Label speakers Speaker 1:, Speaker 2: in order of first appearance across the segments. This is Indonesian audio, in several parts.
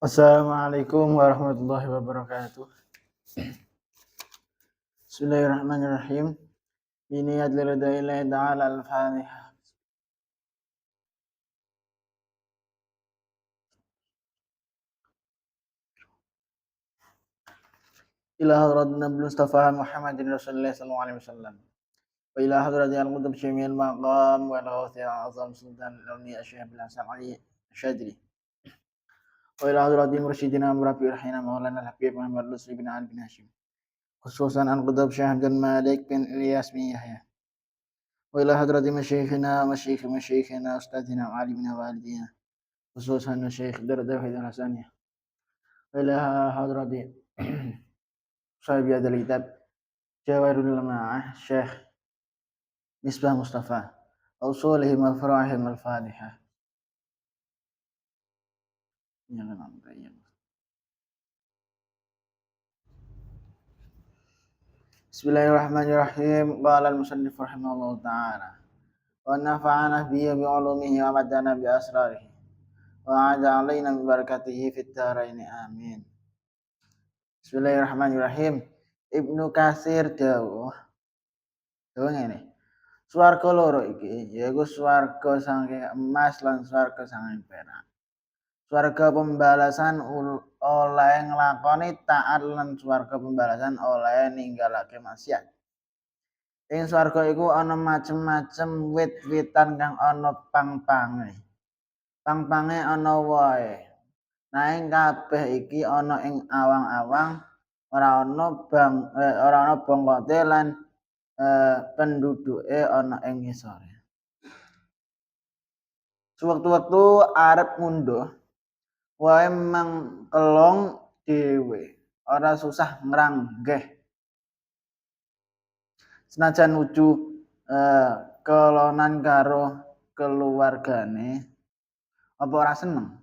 Speaker 1: Assalamualaikum warahmatullahi wabarakatuh. Bismillahirrahmanirrahim. Biniyat liridaillahi ta'ala al-Fatihah. Ila hadrat Nabi Mustafa Muhammadin Rasulullah sallallahu alaihi wasallam. Wa ila hadrat al-Qutb Syamil Maqam wa al-Ghawthi al-Azam Sultan al-Awliya Syekh bin Hasan Ali Syadri. Wa ila hadrat Mursyidina Murabi Rahina Maulana al-Habib Muhammad Lusri bin Ali bin Hashim. Khususan al-Qutb Syekh Abdul Malik bin Ilyas bin Yahya. Wa ila hadrat masyayikhina masyayikhina ustadzina alimina walidina. Khususan Syekh Dardah Hasaniyah. Wa ila hadrat صاحب هذا الكتاب جواهر المعاني الشيخ مصباح مصطفى أوصولهم وفرائهم الفاتحة. بسم الله الرحمن الرحيم. قال المصنف رحمه الله تعالى ونفعنا به بعلومه ومدنا بأسراره وأعاد علينا ببركته في الدارين آمين. Bismillahirrahmanirrahim. Ibnu Katsir dawuh ngene. Swarga loro iki yaiku swarga saking emas lan swarga saking perak. Swarga pembalasan oleh nglakoni taat lan swarga pembalasan oleh ninggalake maksiat. Ing swarga iku ana macem-macem wit-witan kang ana pang-pange. Pang-pange ana wae. Nanging kabeh iki ana ing awang-awang, ora ana bongkote lan penduduke ana ing ngisore. Sewektu-wektu arep ngunduh wae mangkelong dhewe, ora susah ngranggeh. Senajan nuju kelonan karo keluargane, apa ora seneng?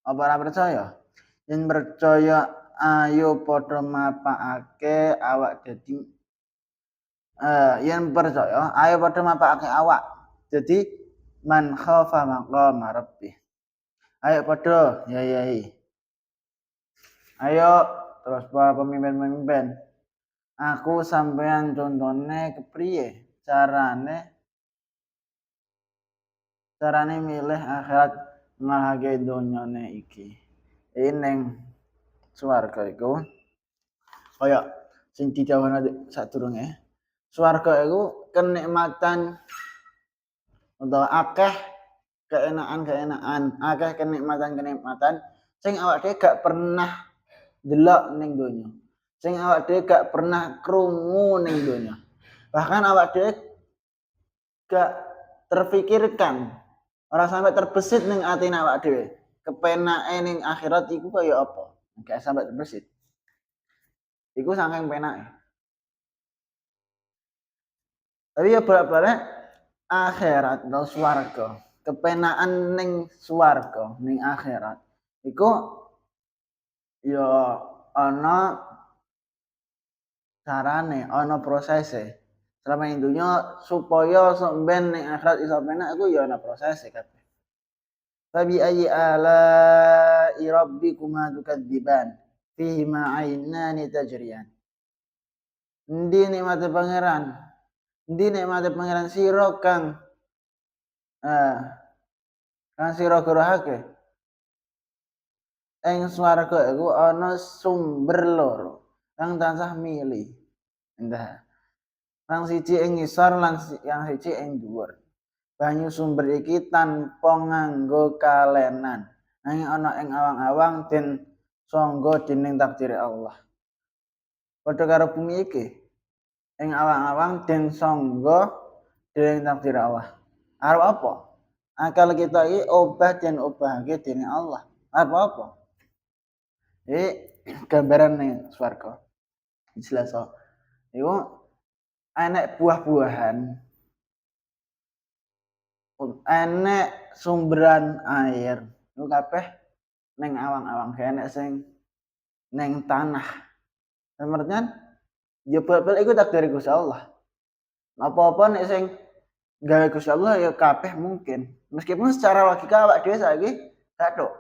Speaker 1: Apa ora percaya? Yen percaya ayo padha mapakake awak dadi yen percaya ayo padha mapakake awak. Jadi man khafa maqama rabbih. Ayo padha yayai. Ayo terus para pemimpin-pemimpin. Aku sampean contone kepriye carane milih akhirat ngalahake donyane iki. Ning swarga iku kaya sing didhawuhake sadurunge. Swarga iku kenikmatan utawa akeh keenaan-keenaan, akeh kenikmatan-kenikmatan sing awak dhewe gak pernah delok ning donya. Sing awak dhewe gak pernah krungu ning donya. Bahkan awak dhewe gak terfikirkan, ora sampai terbesit ning atine awak dhewe. Kepenake ning akhirat iku kaya apa? Gak sampai terbesit. Iku saking penake. Tapi ya bolak-balik akhirat atau swarga, kepenaan ning swarga, ning akhirat iku ya ana carane, ana prosese. Selama ing dunya supaya sok ben ning akhirat iso penak iku ya ana prosese kabeh. Fabi ayyi ala rabbikuma tukadziban fihi ma ainani tajriyan. Endi nikmate pangeran? Endi nikmate pangeran sira kang sira gorohake? Ing swarga iku ana sumber loro kang tansah mili. Entah. Kang siji ing ngisor lan yang siji ing dhuwur. Banyu sumber iki tanpa nganggo kalenan. Nanging ana ing awang-awang den sangga dening takdir Allah. Padha karo bumi iki. Ing awang-awang den sangga dening takdir Allah. Arep apa? Akal kita iki obah den obahake dening Allah. Arep apa? Gambaran ning swarga. Jelas kok. Iku enek buah-buahan. Enek sumberan air. Iku kabeh ning awang-awang, enek sing ning tanah. Semerten ya bal-bal iku takdir Gusti Allah. Apa-apa nek sing gawe Gusti Allah ya kabeh mungkin. Meskipun secara logika awak dhewe saiki gak tok.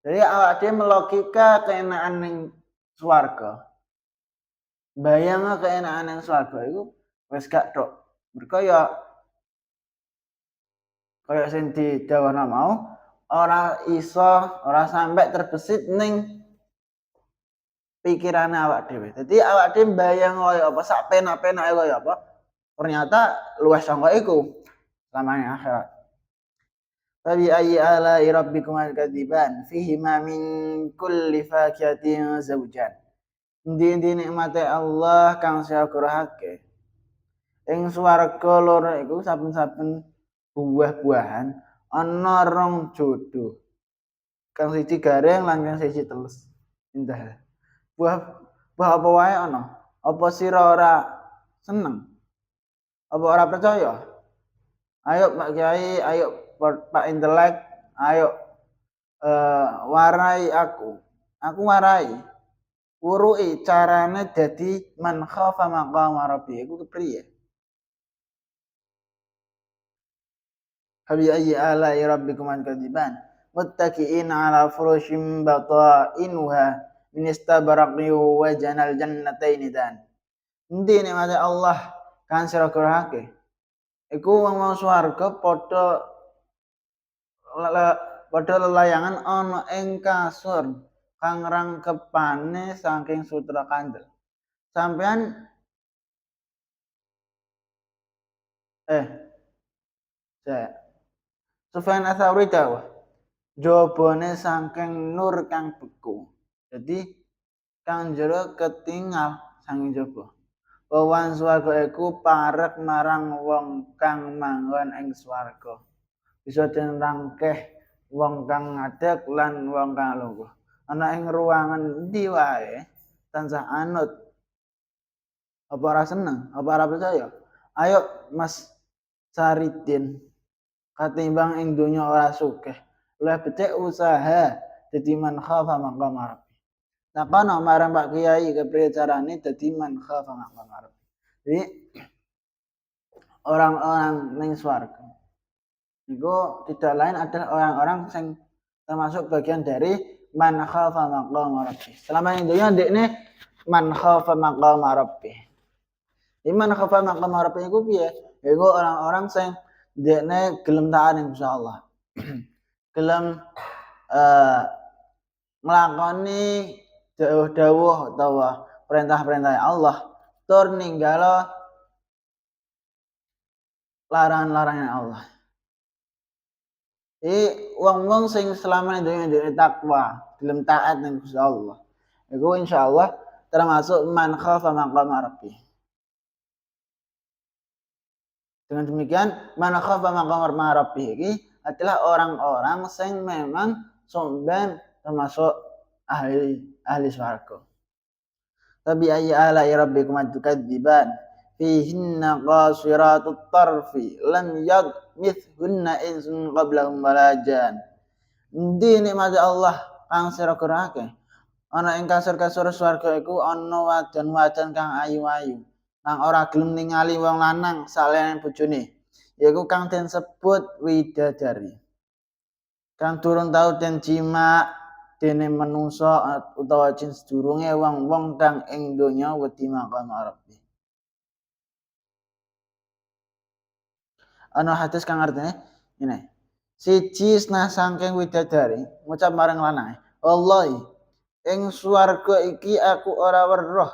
Speaker 1: Jadi awak dhewe melogika keenaan ning swarga. Bayangno keenaan ning swarga iku wis gak tok. Mergo ya kaya sing didhawuhna mau ora sampai terbesit ning pikirane awak dhewe. Dadi awak dhewe mbayang kaya apa sak penak-penake kaya apa, ternyata luwih saka iku lamane akhirat. Fabi ayyi ala'i rabbikumal kadziban fihima min kulli fakihatin zawjan. Endi-endi nikmate Allah kang saya kurahake. Ing swarga loro iku saben-saben buah-buahan ana rong jodoh. Kang siji garing lan kang siji teles. Indah. Buah apa wae ana. Apa sira ora seneng? Apa ora percaya? Ayo Pak Kiai, ayo Pak Intelek, ayo warai aku. Aku warai. Wuru'i carane dadi man khafa maqama rabbi. Iku kepriye? Fabi ayyi ala'i rabbikuman kadziban. Muttaqi'ina 'ala furushin bata'inuha min istabraqi wa janal jannataini dan. Endi nikmate Allah kan sira kurahake. Iku wong swarga padha lelayangan ana ing kasur kang rangkepane saking sutra kandel. Sampean Sufyan Ats-Tsauri dawuh, jabane saking nur kang beku. Jadi kang jero ketinggal saking jaba. Wawan swarga iku parek marang wong kang manggon ing swarga. Bisa dirangkeh wong kang ngadeg lan wong kang lungguh. Ana ing ruangan endi wae tansah anut. Apa ora seneng? Apa ora percaya? Ayo Mas Saridin. Katimbang ing donya ora sugih. Luwih becik usaha dadi man khafa maqama rabbi. Takono marang Pak Kiai kepriye carane dadi man khafa maqama rabbi. Jadi orang-orang ning swarga itu tidak lain adalah orang-orang yang termasuk bagian dari man khafa maqama rabbi. Selama ing dunya ndekne man khafa maqama rabbi. Man khafa maqama rabbi iku piye? Iku orang-orang sing ndekne gelem taat insyaallah. Gelem nglakoni dawuh utawa perintah-perintah Allah tur ninggalo larangan-larangan Allah. Wong-wong sing selama ini takwa, gelem taat ning Gusti Allah. Iku insyaallah termasuk man khafa maqama rabbi. Dengan demikian, man khafa maqama rabbi iki adalah orang-orang sing memang somben termasuk ahli swarga. Tabi ayyi ala'i rabbikum tukadziban fihinna qasiratut tarfi lam yadmithunna insun qablahum walajan. Endi nikmate Allah kang sira kurahake. Ana ing kasur-kasur swarga iku ana wadon-wadon kang ayu-ayu, kang ora gelem ningali wong lanang saliyane bojone. Yaiku kang den sebut widadari. Kang durung tau den jima dene manungsa utawa jin sedurunge wong-wong kang ing donya wedi maqama rabbi. Ana hadis kang artine ngene. Siji setengah saking widadari ngucap marang lanang, "Wallahi, ing swarga iki aku ora weruh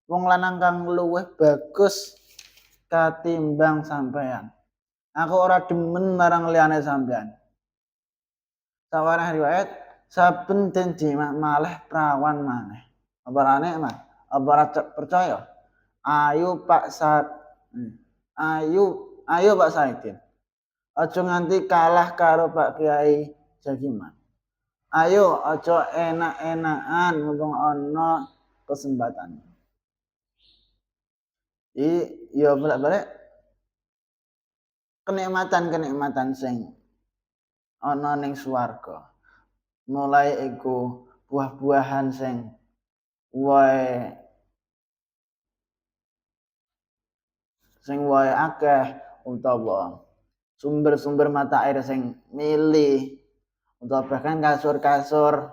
Speaker 1: wong lanang kang luwih bagus katimbang sampean. Aku ora demen marang liyane sampean." Sawareh riwayat saben den jimat malih prawan maneh. Apa rane mah? Apa ora percaya? Ayo Pak Saidin. Aja nganti kalah karo Pak Kiai Jagiman. Ayo aja enak-enakan mumpung ana kesempatan. Ya bolak-balik kenikmatan-kenikmatan sing ana ning swarga. Mulai iku buah-buahan sing wae akeh utawa sumber-sumber mata air sing milih utawa bahkan kasur-kasur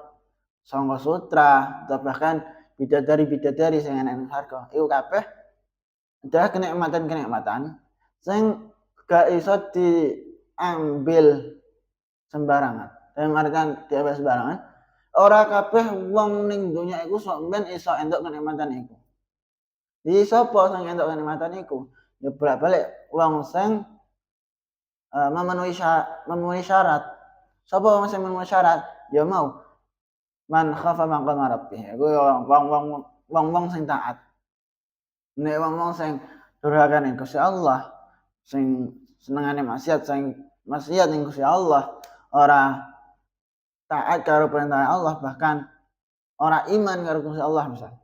Speaker 1: sangka sutra atau bahkan bidadari-bidadari sing ana ing swarga iku kabeh adalah kenikmatan-kenikmatan sing gak iso diambil sembarangan. Dalam artian diambil sembarangan, ora kabeh wong ning donya iku sok ben iso entuk kenikmatan iku. Jadi sapa sing entuk kenikmatan iku? Ya bolak-balik wong sing memenuhi syarat. Sapa wong sing memenuhi syarat? Ya mau man khafa maqama rabbih. Iku wong-wong sing taat. Nek wong-wong sing durhaka ning Gusti Allah, sing senengane maksiat ning Gusti Allah, ora taat karo perintah Allah, bahkan ora iman karo Gusti Allah misal.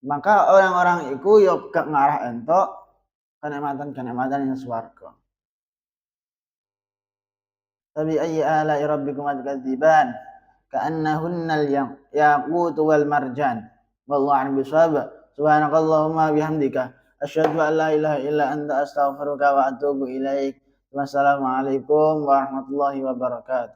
Speaker 1: Maka orang-orang iku ya gak ngarah entuk kenikmatan-kenikmatan ing swarga. Fabi ayyi ala'i rabbikuma tukadziban ka'annahunnal yaqut wal marjan wallahu a'lam bishawab. Subhanakallahumma bihamdika asyhadu an la ilaha illa anta astaghfiruka wa atubu ilaik. Wassalamualaikum warahmatullahi wabarakatuh.